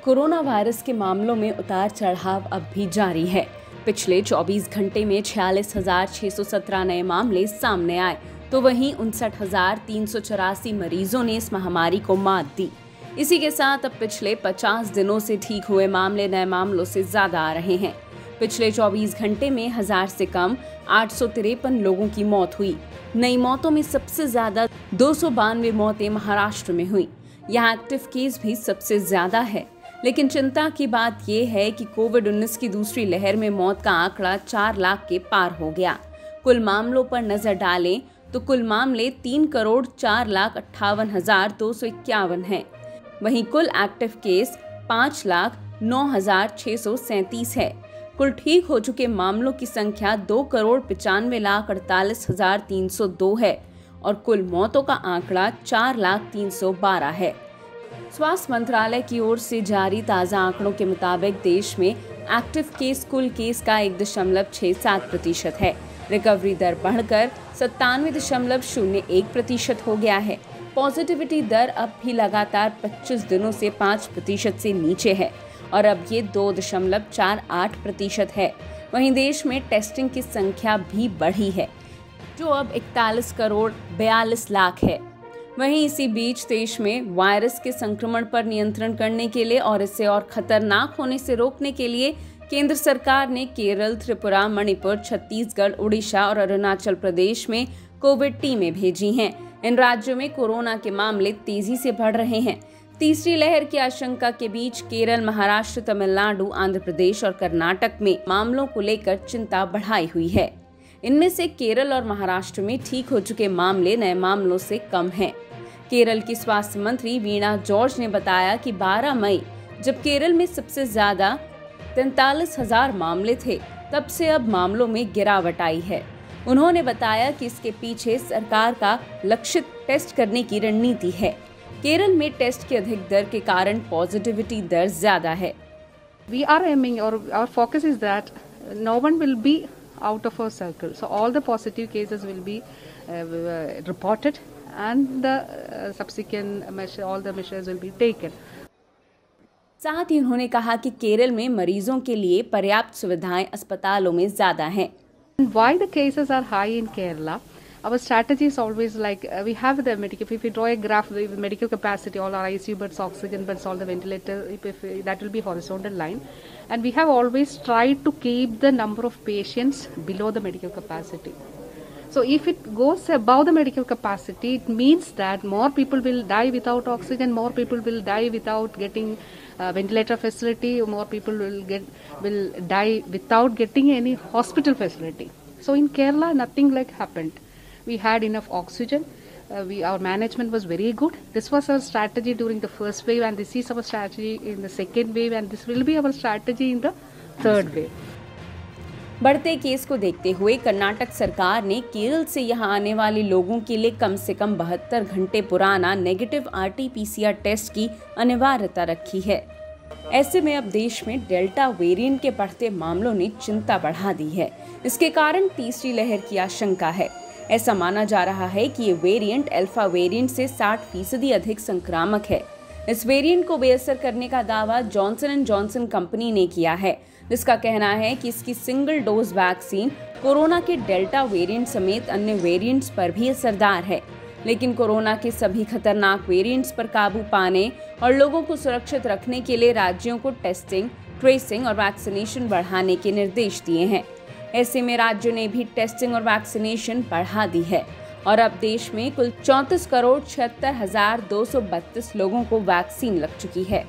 Corona virus के मामलों में उतार चढ़ाव अब भी जारी है। पिछले 24 घंटे में 46,617 नए मामले सामने आए, तो वहीं 59,384 मरीजों ने इस महामारी को मात दी। इसी के साथ अब पिछले 50 दिनों से ठीक हुए मामले नए मामलों से ज्यादा आ रहे हैं। पिछले 24 घंटे में 1000 से कम 853 लोगों की मौत हुई। नई मौतों में सबसे ज्यादा 292 मौतें महाराष्ट्र में हुई। यहाँ एक्टिव केस भी सबसे ज्यादा है। लेकिन चिंता की बात यह है कि कोविड-19 की दूसरी लहर में मौत का आंकड़ा 4 लाख के पार हो गया। कुल मामलों पर नजर डालें तो कुल मामले 3,04,58,251 हैं। वहीं कुल एक्टिव केस 5,09,637 है। कुल ठीक हो चुके मामलों की संख्या 2,95,48,302 है और कुल मौतों का आंकड़ा 4,03,12 है। स्वास्थ्य मंत्रालय की ओर से जारी ताज़ा आंकड़ों के मुताबिक देश में एक्टिव केस कुल केस का 1.67% है। रिकवरी दर बढ़कर 97.01% हो गया है। पॉजिटिविटी दर अब भी लगातार 25 दिनों से 5% से नीचे है और अब ये 2.48% है। वहीं देश में टेस्टिंग की संख्या भी बढ़ी है, जो अब 41,42,00,000 है। वहीं इसी बीच देश में वायरस के संक्रमण पर नियंत्रण करने के लिए और इसे और खतरनाक होने से रोकने के लिए केंद्र सरकार ने केरल, त्रिपुरा, मणिपुर, छत्तीसगढ़, उड़ीसा और अरुणाचल प्रदेश में कोविड टीमें भेजी हैं। इन राज्यों में कोरोना के मामले तेजी से बढ़ रहे हैं। तीसरी लहर की आशंका के बीच केरल, महाराष्ट्र, तमिलनाडु, आंध्र प्रदेश और कर्नाटक में मामलों को लेकर चिंता बढ़ाई हुई है। इनमें से केरल और महाराष्ट्र में ठीक हो चुके मामले नए मामलों से कम हैं। केरल की स्वास्थ्य मंत्री वीणा जॉर्ज ने बताया कि 12 मई जब केरल में सबसे ज्यादा 43,000 मामले थे, तब से अब मामलों में गिरावट आई है। उन्होंने बताया कि इसके पीछे सरकार का लक्षित टेस्ट करने की रणनीति है। केरल में टेस्ट की अधिक दर के कारण पॉजिटिविटी दर ज्यादा है। We are aiming, or our focus is that no one will be out of our circle. So all the positive cases will be reported, and the subsequent measure, all the measures will be taken. साथ ही उन्होंने कहा कि केरल में मरीजों के लिए पर्याप्त सुविधाएं अस्पतालों में ज्यादा हैं। Why the cases are high in Kerala? Our strategy is always like we have the medical. If we draw a graph with medical capacity, all our ICU beds, oxygen beds, all the ventilator, that will be horizontal line, and we have always tried to keep the number of patients below the medical capacity. So if it goes above the medical capacity, it means that more people will die without oxygen, more people will die without getting ventilator facility, more people will die without getting any hospital facility. So in Kerala, nothing like happened. We had enough oxygen. Our management was very good. This was our strategy during the first wave, and this is our strategy in the second wave, and this will be our strategy in the third wave. बढ़ते case को देखते हुए कर्नाटक सरकार ने केरल से यहां आने वाले लोगों के लिए कम से कम 72 घंटे पुराना नेगेटिव RT-PCR टेस्ट की अनिवार्यता रखी है। ऐसे में अब देश में डेल्टा वेरिएंट के बढ़ते मामलों ने चिंता बढ़ा दी है। इसके कारण तीसरी लहर की आशंका है। ऐसा माना जा रहा है कि ये वेरिएंट अल्फा वेरिएंट से 60% अधिक संक्रामक है। इस वेरिएंट को बेअसर करने का दावा जॉनसन एंड जॉनसन कंपनी ने किया है, जिसका कहना है कि इसकी सिंगल डोज वैक्सीन कोरोना के डेल्टा वेरिएंट समेत अन्य वेरिएंट्स पर भी असरदार है। लेकिन कोरोना के सभी खतरनाक वेरिएंट्स पर काबू पाने और लोगों को सुरक्षित रखने के लिए राज्यों को टेस्टिंग, ट्रेसिंग और वैक्सीनेशन बढ़ाने के निर्देश दिए हैं। ऐसे में राज्यों ने भी टेस्टिंग और वैक्सीनेशन बढ़ा दी है और अब देश में कुल 34,76,232 लोगों को वैक्सीन लग चुकी है।